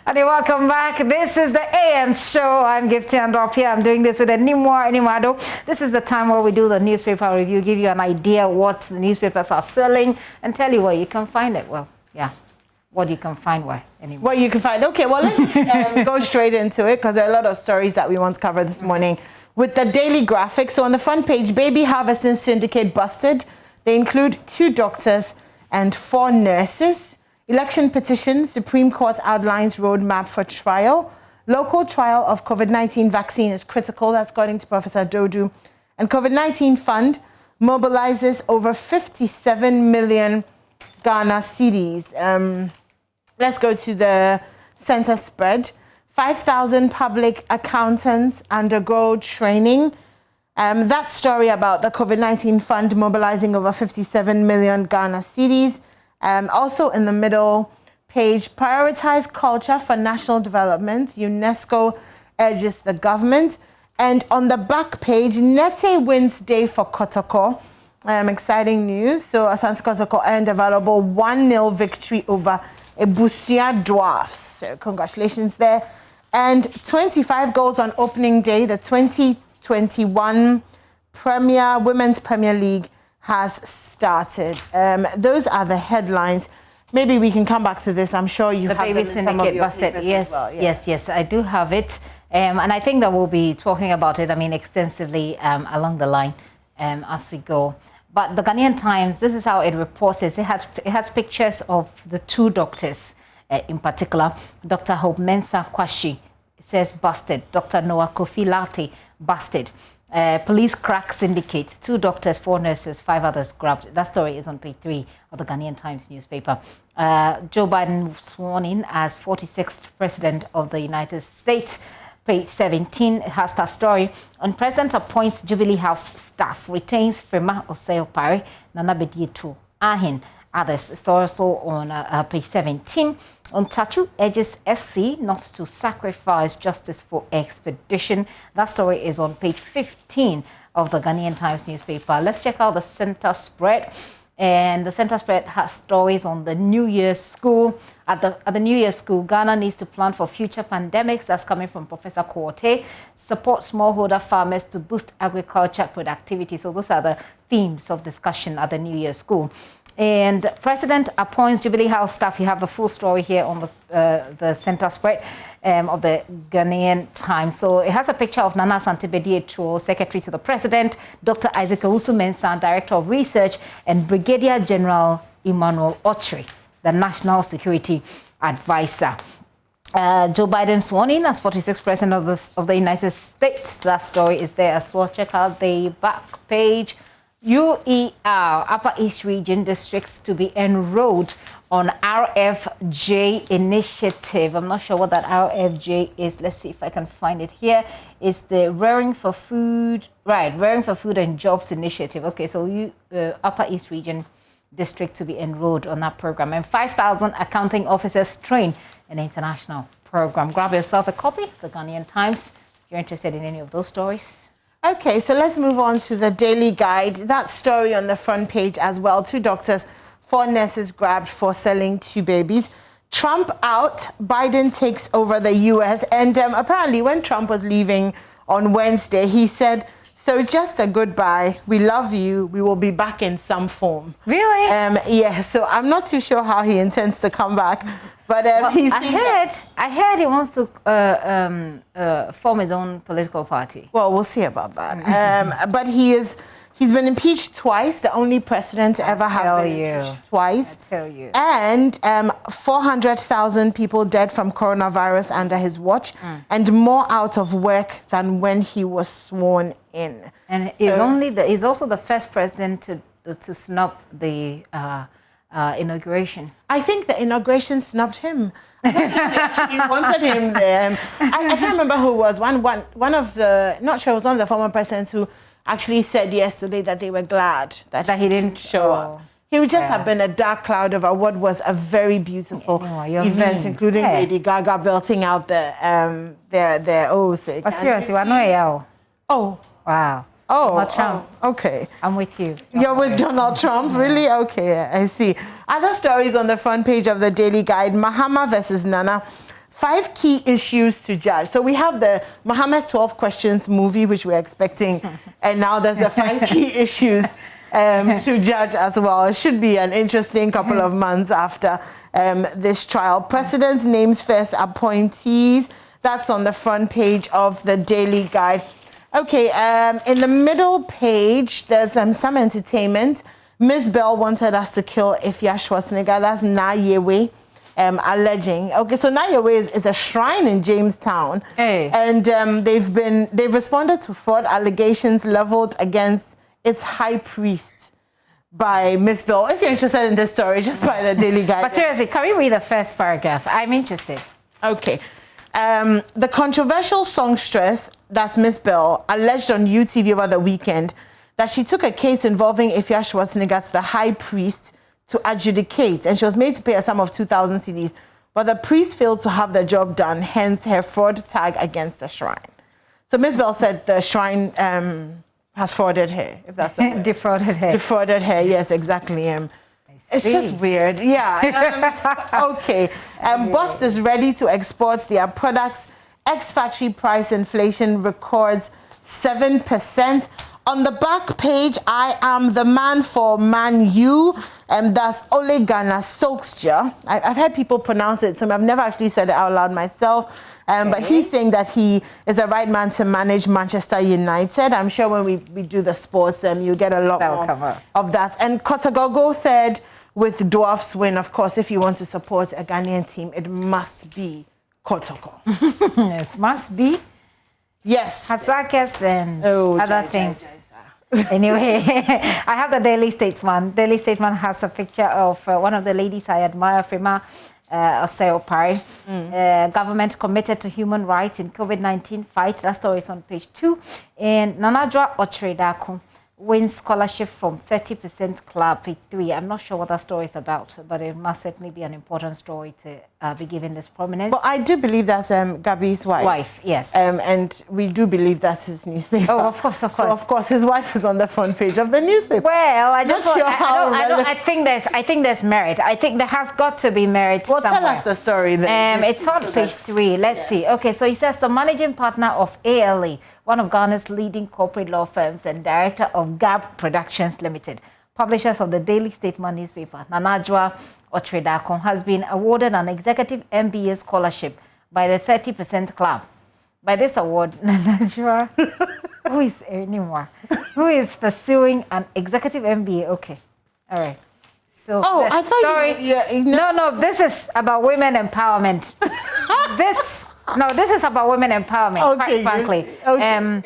Okay, welcome back. This is the AM show. I'm Gifty Andropia. I'm doing this with Nimwa Animado. This is the time where we do the newspaper review, give you an idea what the newspapers are selling, and tell you where you can find it. Well, yeah, what you can find where anyway. What you can find. Okay, well, let's just go straight into it because there are a lot of stories that we want to cover this morning with the daily graphic. So on the front page, baby harvesting syndicate busted. They include 2 doctors and 4 nurses. Election petition, Supreme Court outlines roadmap for trial. Local trial of COVID-19 vaccine is critical. That's according to Professor Dodu. And COVID-19 fund mobilizes over 57 million Ghana cedis. Let's go to the center spread. 5,000 public accountants undergo training. That story about the COVID-19 fund mobilizing over 57 million Ghana cedis. Also in the middle page, prioritize culture for national development. UNESCO urges the government. And on the back page, Nete wins day for Kotoko. Exciting news. So Asante Kotoko earned a valuable 1-0 victory over Ebusia Dwarfs. So congratulations there. And 25 goals on opening day. The 2021 Women's Premier League has started. Those are the headlines. Maybe we can come back to this. I'm sure you have baby syndicate busted. Yes, well, yeah. yes, I do have it. And I think that we'll be talking about it, extensively along the line as we go. But the Ghanaian Times, this is how it reports it. It has pictures of the 2 doctors in particular. Dr. Hope Mensah Kwashi, it says busted. Dr. Noah Kofi Lati, busted. Police crack syndicate, 2 doctors, 4 nurses, 5 others grabbed. That story is on page 3 of the Ghanaian Times newspaper. Joe Biden sworn in as 46th president of the United States. Page 17 has that story. And President appoints Jubilee House staff, retains Frema Oseo Pare, Nana Bedietu Ahin. Others. It's also on page 17. Tachu urges SC not to sacrifice justice for expedition. That story is on page 15 of the Ghanaian Times newspaper. Let's check out the center spread. And the center spread has stories on the New Year's School. At the New Year's School, Ghana needs to plan for future pandemics. That's coming from Professor Korte. Support smallholder farmers to boost agriculture productivity. So those are the themes of discussion at the New Year's School. And President appoints Jubilee House staff. You have the full story here on the center spread of the Ghanaian Times. So it has a picture of Nana Asante Bedietu, Secretary to the President, Dr. Isaac Owusu Mensah, Director of Research, and Brigadier General Emmanuel Ochri, the National Security Advisor. Joe Biden sworn in as 46th President of the United States. That story is there as well. Check out the back page. UER, Upper East Region districts to be enrolled on RFJ initiative. I'm not sure what that RFJ is. Let's see if I can find it here. It's the Rearing for Food, right, Rearing for Food and Jobs initiative. Okay, so Upper East Region district to be enrolled on that program. And 5,000 accounting officers trained in an international program. Grab yourself a copy, the Ghanaian Times, if you're interested in any of those stories. Okay, so let's move on to the Daily Guide. That story on the front page as well. 2 doctors, 4 nurses grabbed for selling 2 babies. Trump out, Biden takes over the U.S. And apparently when Trump was leaving on Wednesday, he said, so just a goodbye. We love you. We will be back in some form. Really? Yeah, so I'm not too sure how he intends to come back. But well, I heard he wants to form his own political party. Well, we'll see about that. But he's been impeached twice, the only president to ever have been impeached twice. I tell you. And 400,000 people dead from coronavirus under his watch, and more out of work than when he was sworn in. And he's also the first president to snub the inauguration. I think the inauguration snubbed him. I think they actually wanted him there. I can't remember who it was. One of the, not sure, it was one of the former presidents who actually said yesterday that they were glad that he didn't show up. He would just have been a dark cloud over what was a very beautiful event, including Lady Gaga belting out their seriously, we're not. Oh, wow. Oh, Trump. Okay. I'm with you. You're with Donald Trump? Really? Okay, I see. Other stories on the front page of the Daily Guide. Mahama versus Nana. 5 key issues to judge. So we have the Muhammad 12 Questions movie, which we're expecting, and now there's the 5 key issues to judge as well. It should be an interesting couple of months after this trial. President names first appointees. That's on the front page of the Daily Guide. Okay, in the middle page, there's some entertainment. Miss Bell wanted us to kill Ifya Schwarzenegger. That's Nayewe. Alleging. Okay, so Nayewe is a shrine in Jamestown, and they've responded to fraud allegations leveled against its high priest by Miss Bell. If you're interested in this story, just by the Daily Guide. But seriously, can we read the first paragraph? I'm interested. Okay. The controversial songstress, that's Miss Bell, alleged on UTV over the weekend that she took a case involving Ifya Schwarzenegger to the high priest to adjudicate, and she was made to pay a sum of 2,000 cedis, but the priest failed to have the job done, hence her fraud tag against the shrine. So Ms. Bell said the shrine has frauded her, if that's a defrauded her. Defrauded her, yes, exactly. It's just weird, yeah. Okay, Bust is ready to export their products. Ex-factory price inflation records 7%. On the back page, I am the man for Man U, and that's Ole Gunnar Solskjaer. I've heard people pronounce it, so I've never actually said it out loud myself. But he's saying that he is the right man to manage Manchester United. I'm sure when we do the sports, you get a lot more of that. And Kotagogo third with Dwarfs win. Of course, if you want to support a Ghanaian team, it must be Kotoko. It must be. Yes. Hazakas and other things. Anyway, I have the Daily Statesman. Daily Statesman has a picture of one of the ladies I admire, Frima Oseopare. Government committed to human rights in COVID-19 fight. That story is on page 2. And Nanadra Otredako wins scholarship from 30% Club, page 3. I'm not sure what that story is about, but it must certainly be an important story to be given this prominence. Well, I do believe that's Gabi's wife. Wife, yes. And we do believe that's his newspaper. Oh, of course, of course. So, of course, his wife is on the front page of the newspaper. Well, I just I think there's merit. I think there has got to be merit somewhere. Tell us the story then. It's on page 3. Let's see. Okay, so he says the managing partner of ALA, one of Ghana's leading corporate law firms and director of Gab Productions Limited, publishers of the Daily Statesman newspaper, Nanadra Otredako, has been awarded an executive MBA scholarship by the 30% Club. By this award, Nanadra, who is earning more, who is pursuing an executive MBA. Okay, all right. So I thought story. No, this is about women empowerment. This is about women empowerment, quite frankly. Okay.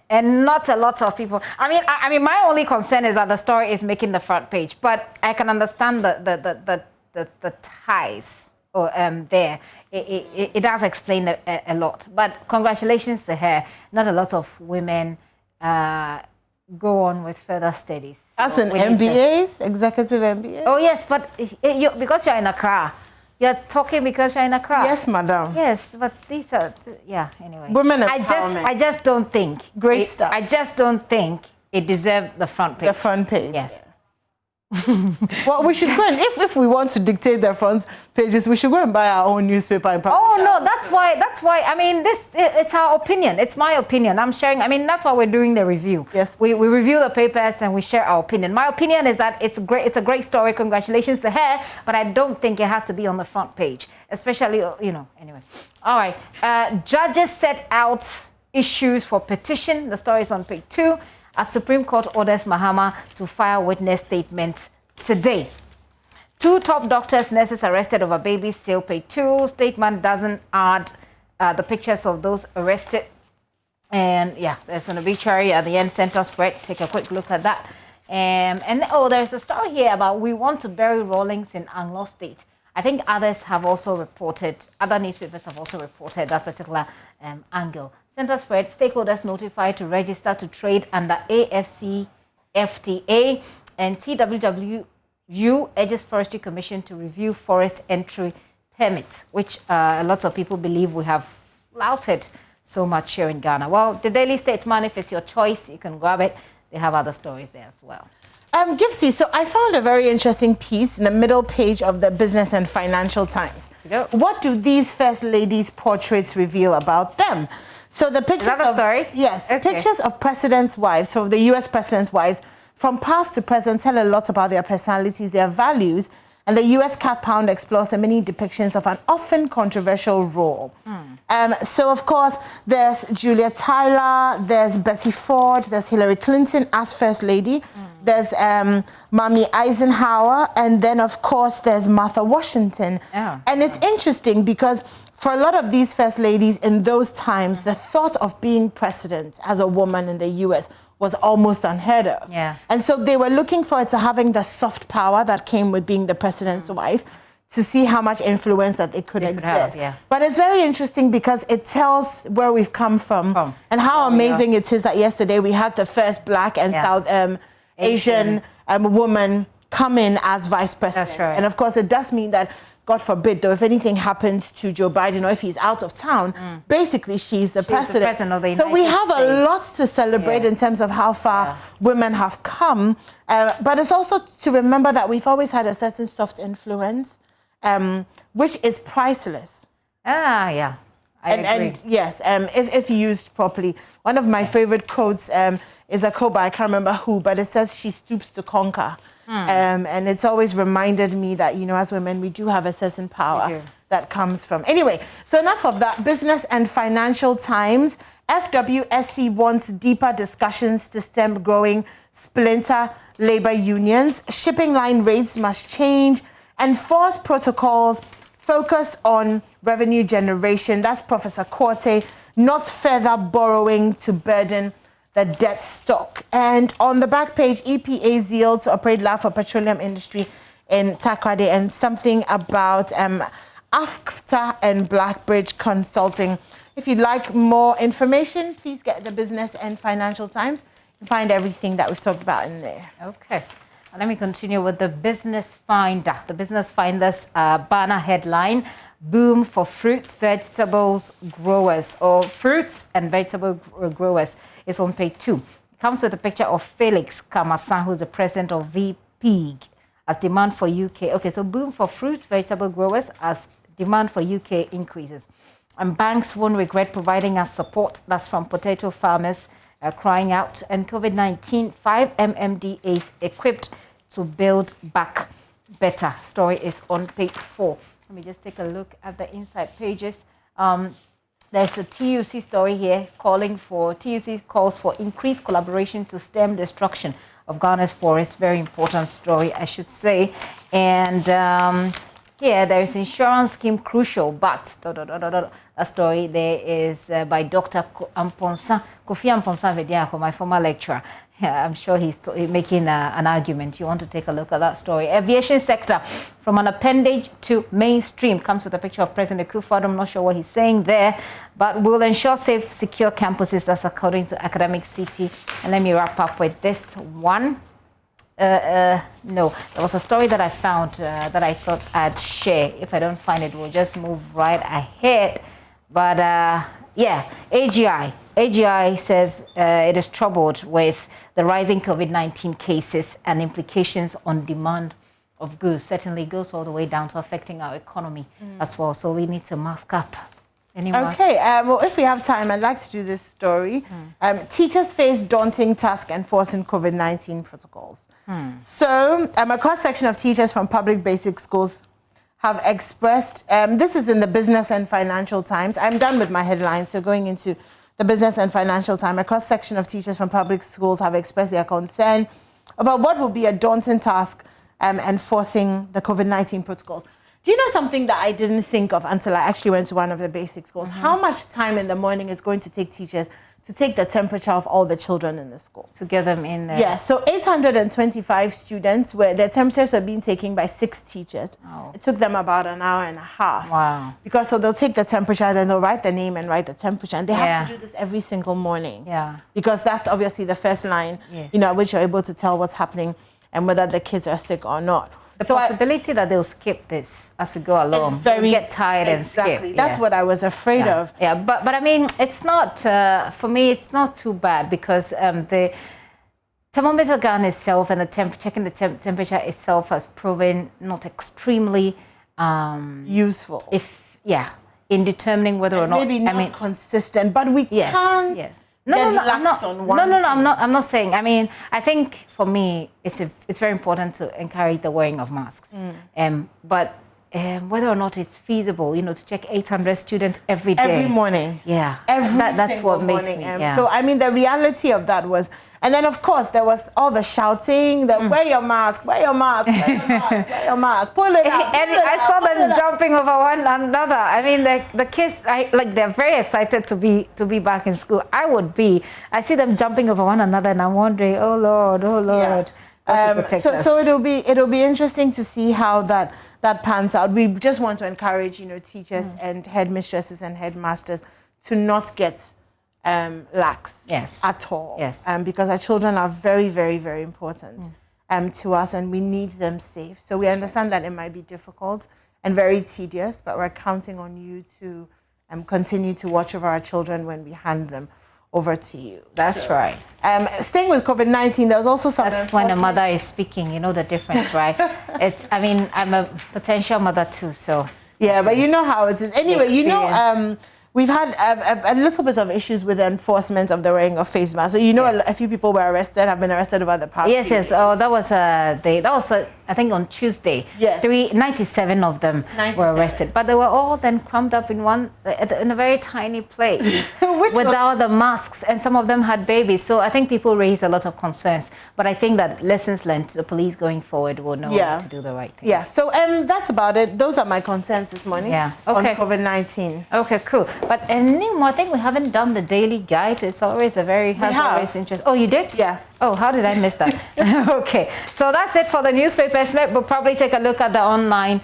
And not a lot of people. I mean, my only concern is that the story is making the front page, but I can understand the ties there. It does explain a lot. But congratulations to her. Not a lot of women go on with further studies. As in MBAs, executive MBA. Oh yes, but because you're in Accra. You're talking because you're in Accra. Yes, madam. Yes, but these are, anyway. Women empowerment. I just don't think. Great stuff. I just don't think it deserved the front page. The front page. Yes. Well, we should go and, if we want to dictate the front pages, we should go and buy our own newspaper and publish. Oh no, that's why. I mean, it's our opinion. It's my opinion. I'm sharing. I mean, that's why we're doing the review. Yes, we review the papers and we share our opinion. My opinion is that it's great. It's a great story. Congratulations to her. But I don't think it has to be on the front page, especially Anyway, all right. Judges set out issues for petition. The story is on page 2. As Supreme Court orders Mahama to file witness statement today. 2 top doctors, nurses arrested over baby sale, page 2. Statement doesn't add the pictures of those arrested. And there's an obituary at the end, center spread. Take a quick look at that. And there's a story here about we want to bury Rawlings in Anglo State. I think others have also reported, other newspapers have also reported that particular angle. Center spread, stakeholders notified to register to trade under AFCFTA, and TWWU urges Forestry Commission to review forest entry permits, which a lot of people believe we have flouted so much here in Ghana. Well, the Daily Statesman, if it's your choice, you can grab it. They have other stories there as well. Gifty, so I found a very interesting piece in the middle page of the Business and Financial Times. Yep. What do these first ladies' portraits reveal about them? So the pictures Is that a story? Yes, okay. Pictures of presidents' wives, so the U.S. president's wives, from past to present, tell a lot about their personalities, their values, and the U.S. Cat Pound explores the many depictions of an often controversial role. So, of course, there's Julia Tyler, there's Betty Ford, there's Hillary Clinton as First Lady, there's Mamie Eisenhower, and then, of course, there's Martha Washington. Yeah. And it's interesting because for a lot of these First Ladies in those times, the thought of being president as a woman in the U.S. was almost unheard of. Yeah. And so they were looking forward to having the soft power that came with being the president's wife to see how much influence that it could exert. Yeah. But it's very interesting because it tells where we've come from and how amazing it is that yesterday we had the first Black and South Asian woman come in as vice president. That's right. And of course, it does mean that, God forbid, though, if anything happens to Joe Biden or if he's out of town, basically she's the president. The president of the so we United have States. a lot to celebrate in terms of how far women have come. But it's also to remember that we've always had a certain soft influence, which is priceless. Yeah. I agree. And yes, if used properly. One of my favorite quotes is a quote by I can't remember who, but it says, "She stoops to conquer." And it's always reminded me that, you know, as women, we do have a certain power that comes from. Anyway, so enough of that. Business and Financial Times. FWSC wants deeper discussions to stem growing splinter labor unions. Shipping line rates must change. Enforce protocols. Focus on revenue generation. That's Professor Korte. Not further borrowing to burden the debt stock. And on the back page, EPA zeal to operate lab for petroleum industry in Takoradi, and something about AFCTA and Blackbridge Consulting. If you'd like more information, please get the Business and Financial Times. You can find everything that we've talked about in there. Okay. And let me continue with the Business Finder. The Business Finder's banner headline: boom for fruits, vegetables growers, or fruits and vegetable growers, is on page 2. It comes with a picture of Felix Kamasan, who's the president of VPIG, as demand for UK. Okay, so boom for fruits, vegetable growers as demand for UK increases. And banks won't regret providing us support. That's from potato farmers crying out. And COVID-19, 5 MMDAs equipped to build back better. Story is on page 4. Let me just take a look at the inside pages. There's a TUC story here TUC calls for increased collaboration to stem destruction of Ghana's forests. Very important story, I should say. And here there is insurance scheme crucial, but a story there is by Dr. Kofi Amponsa, my former lecturer. I'm sure he's making an argument. You want to take a look at that story. Aviation sector, from an appendage to mainstream, comes with a picture of President Akufo-Addo. I'm not sure what he's saying there, but will ensure safe, secure campuses. That's according to Academic City. And let me wrap up with this one. No, there was a story that I found that I thought I'd share. If I don't find it, we'll just move right ahead. But yeah, AGI says it is troubled with the rising COVID-19 cases and implications on demand of goods. Certainly goes all the way down to affecting our economy as well. So we need to mask up. Anyone? Okay, well, if we have time, I'd like to do this story. Teachers face daunting task enforcing COVID-19 protocols. So a cross-section of teachers from public basic schools have expressed, this is in the Business and Financial Times. I'm done with my headlines, so going into the Business and Financial Times, a cross-section of teachers from public schools have expressed their concern about what will be a daunting task enforcing the COVID-19 protocols. Do you know something that I didn't think of until I actually went to one of the basic schools? How much time in the morning is going to take teachers to take the temperature of all the children in the school? To get them in there. Yes, so 825 students, where their temperatures were being taken by 6 teachers. Oh. It took them about an hour and a half. Wow. Because so they'll take the temperature, then they'll write the name and write the temperature. And they have to do this every single morning. Yeah. Because that's obviously the first line, you know, at which you're able to tell what's happening and whether the kids are sick or not. The possibility that they'll skip this as we go along, they'll get tired and skip. That's what I was afraid of. Yeah, but I mean, it's not, for me, it's not too bad because the thermometer gun itself and checking the temperature itself has proven not extremely useful. In determining whether or not, maybe not consistent, but we can't. Yes. No, I'm not saying. I mean, I think for me, it's very important to encourage the wearing of masks. But whether or not it's feasible, to check 800 students every day, every morning, that's what makes me. So I mean, the reality of that was. And then, of course, there was all the shouting, wear your mask, wear your mask, wear your mask, wear your mask, pull it out. And I saw them jumping over one another. I mean, the kids, they're very excited to be back in school. I would be. I see them jumping over one another, and I'm wondering, oh Lord. Yeah. So it'll be interesting to see how that pans out. We just want to encourage, teachers and headmistresses and headmasters to not get lax at all. Because our children are very, very, very important to us, and we need them safe. So we understand that it might be difficult and very tedious, but we're counting on you to continue to watch over our children when we hand them over to you. That's right. Staying with COVID-19, there was also some. That's when a mother is speaking. You know the difference, right? I'm a potential mother too, so. Yeah, but you know how it is. Anyway, we've had a little bit of issues with the enforcement of the wearing of face masks. So a few people have been arrested over the past. Yes. Oh, that was I think on Tuesday. Yes. 97 of them were arrested, but they were all then crammed up in a very tiny place without the masks, and some of them had babies. So I think people raised a lot of concerns. But I think that lessons learned, the police going forward will know how to do the right thing. Yeah. So that's about it. Those are my concerns this morning. Yeah. Okay. On COVID-19. Okay. Cool. But Nemo, I think we haven't done the daily guide. It's always always interesting. Oh, you did? Yeah. Oh, how did I miss that? Okay. So that's it for the newspapers. We'll probably take a look at the online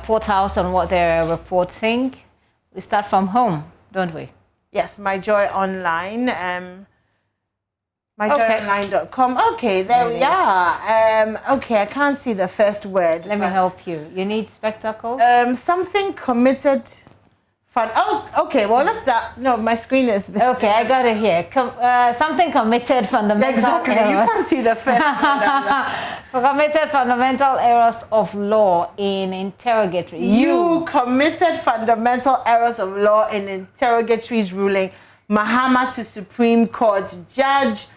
portals on what they're reporting. We start from home, don't we? Yes, My Joy Online. MyJoyOnline.com. Okay, there we are. Okay, I can't see the first word. Let me help you. You need spectacles? Something committed. Fun. Oh, okay. Well, let's start. No, my screen is. Okay, I got it here. Something committed fundamental. Exactly. Errors. You can't see the first. Committed fundamental errors of law in interrogatory. You committed fundamental errors of law in interrogatories ruling. Mahama to Supreme Court judge.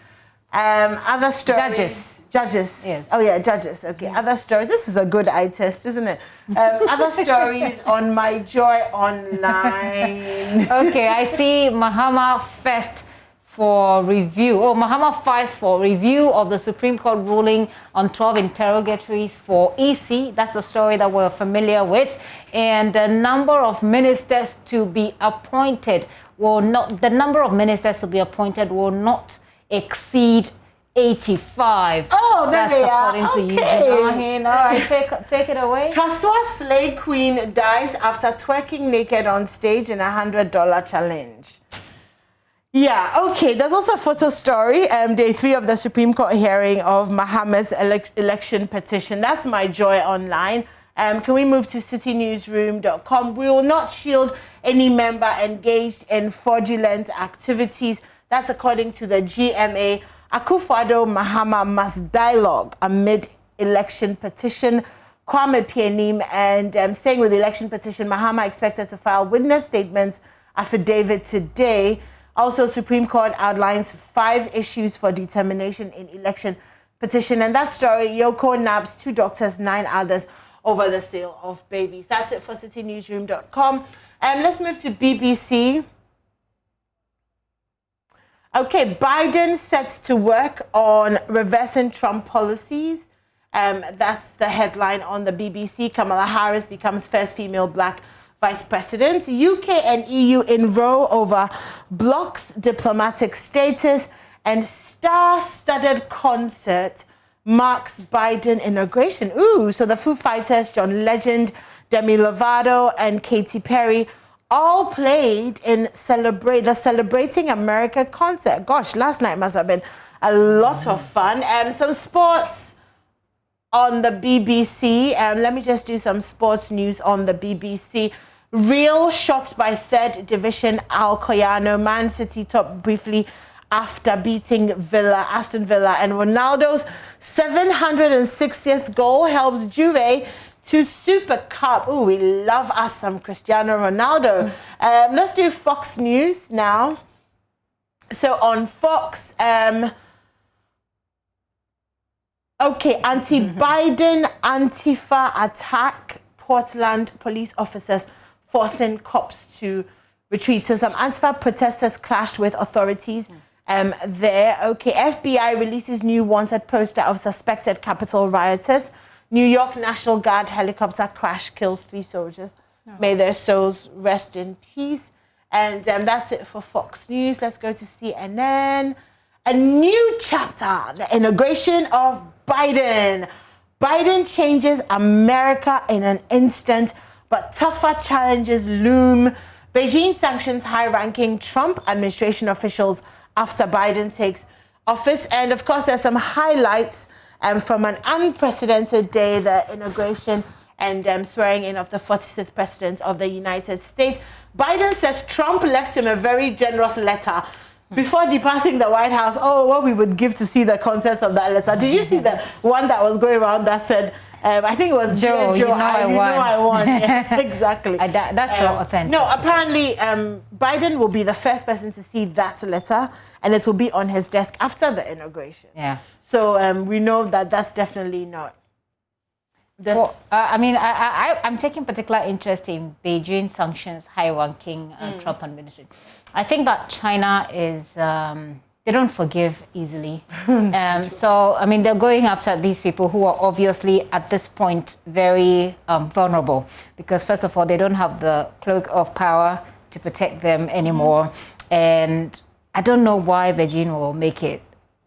Other stories. Judges. Yes. Oh yeah, judges. Okay. Other stories. This is a good eye test, isn't it? Other stories on My Joy Online. Okay, I see Mahama first for review. Oh, Mahama files for review of the Supreme Court ruling on 12 interrogatories for EC. That's a story that we're familiar with. And the number of ministers to be appointed will not. The number of ministers to be appointed will not exceed 85. Oh, there they are. According to Eugene. All right, take it away. Kaswa Slay Queen dies after twerking naked on stage in a $100 challenge. Yeah, okay. There's also a photo story. Day 3 of the Supreme Court hearing of Mahama's election petition. That's My Joy Online. Can we move to citynewsroom.com? We will not shield any member engaged in fraudulent activities. That's according to the GMA. Akufo-Addo Mahama must dialogue amid election petition. Kwame Pianim, and staying with the election petition, Mahama expected to file witness statements affidavit today. Also, Supreme Court outlines 5 issues for determination in election petition. And that story, Yoko nabs 2 doctors, 9 others over the sale of babies. That's it for citynewsroom.com. Let's move to BBC. Okay, Biden sets to work on reversing Trump policies. That's the headline on the BBC. Kamala Harris becomes first female black vice president. UK and EU in row over bloc's diplomatic status, and star-studded concert marks Biden inauguration. Ooh, so the Foo Fighters, John Legend, Demi Lovato, and Katy Perry all played in the Celebrating America concert. Gosh, last night must have been a lot of fun. Some sports on the BBC. Let me just do some sports news on the BBC. Real shocked by 3rd Division Al Coyano. Man City top briefly after beating Aston Villa, and Ronaldo's 760th goal helps Juve to Super Cup. Oh, we love us some Cristiano Ronaldo. Let's do Fox News now. So on Fox, anti-Biden Antifa attack, Portland police officers forcing cops to retreat. So some Antifa protesters clashed with authorities there. FBI releases new wanted poster of suspected Capitol rioters. New York National Guard helicopter crash kills 3 soldiers. May their souls rest in peace. And that's it for Fox News. Let's go to CNN. A new chapter, the inauguration of Biden. Biden changes America in an instant, but tougher challenges loom. Beijing sanctions high-ranking Trump administration officials after Biden takes office. And of course, there's some highlights from an unprecedented day, the inauguration and swearing in of the 46th president of the United States. Biden says Trump left him a very generous letter before departing the White House. Oh, what we would give to see the contents of that letter. Did you see the one that was going around that said, I think it was Joe, you know I won. Yeah, exactly. That's so authentic. No, apparently Biden will be the first person to see that letter, and it will be on his desk after the inauguration. Yeah. So we know that that's definitely not. Well, I'm taking particular interest in Beijing sanctions high-ranking Trump administration. I think that China is, they don't forgive easily. So, I mean, they're going after these people who are obviously at this point very vulnerable because, first of all, they don't have the cloak of power to protect them anymore. And I don't know why Beijing will make it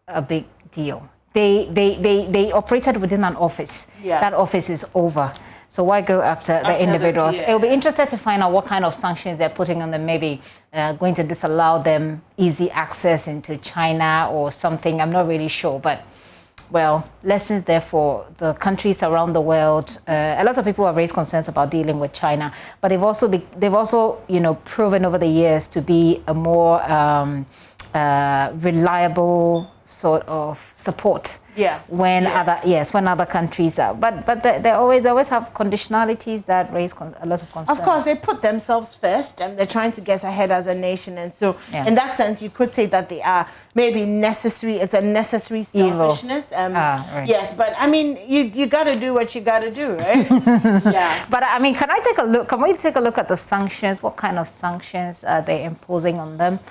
a big deal. They operated within an office. Yeah. That office is over. So why go after the individuals? It'll be interesting to find out what kind of sanctions they're putting on them. Maybe going to disallow them easy access into China or something. I'm not really sure. But, well, lessons there for the countries around the world. A lot of people have raised concerns about dealing with China. But they've also proven over the years to be a more reliable sort of support when other countries are, but they always have conditionalities that raise a lot of concerns. Of course, they put themselves first and they're trying to get ahead as a nation, and so in that sense you could say that they are maybe necessary. It's a necessary selfishness. Right. Yes, but I mean you got to do what you got to do, right? Yeah. But I mean, can we take a look at the sanctions? What kind of sanctions are they imposing on them?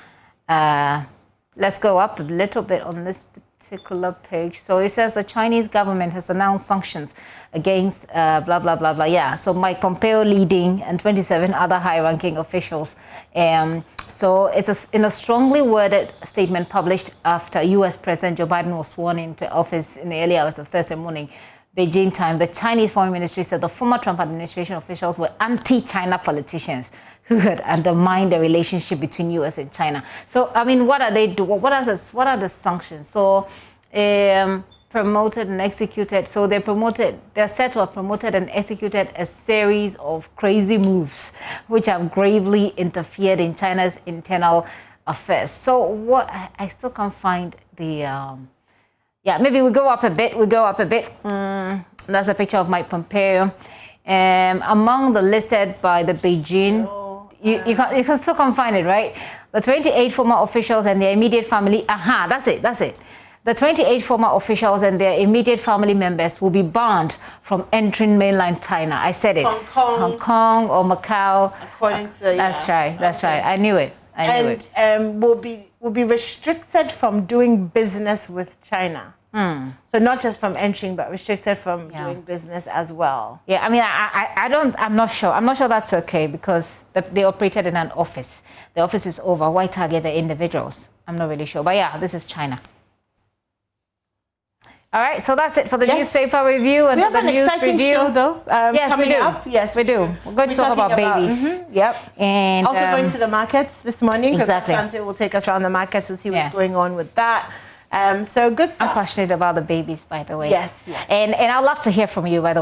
Let's go up a little bit on this particular page. So it says the Chinese government has announced sanctions against blah, blah, blah, blah. Yeah, so Mike Pompeo leading and 27 other high-ranking officials. So it's in a strongly worded statement published after U.S. President Joe Biden was sworn into office in the early hours of Thursday morning, Beijing time. The Chinese Foreign Ministry said the former Trump administration officials were anti-China politicians who had undermined the relationship between U.S. and China. So, I mean, what are they doing? What are the sanctions? So, promoted and executed. So they're said to have promoted and executed a series of crazy moves, which have gravely interfered in China's internal affairs. So, what I still can't find the. Yeah, maybe we go up a bit. That's a picture of Mike Pompeo. Among the listed by the Beijing, you can still can't find it, right? The 28 former officials and their immediate family. That's it. The 28 former officials and their immediate family members will be banned from entering mainland China. I said it. Hong Kong or Macau. According to That's right. I knew it. And will be restricted from doing business with China. So not just from entering, but restricted from doing business as well. Yeah, I mean, I'm not sure. I'm not sure that's okay because they operated in an office. The office is over. Why target the individuals? I'm not really sure. But yeah, this is China. All right, so that's it for the newspaper review and we have the an news exciting review. Show, though. Yes, we do. Up. Yes, we do. We're going to talk about babies. Yep. And also going to the markets this morning. Exactly. Sante will take us around the markets to see what's going on with that. So good stuff. I'm passionate about the babies, by the way. Yes. And I'd love to hear from you, by the way.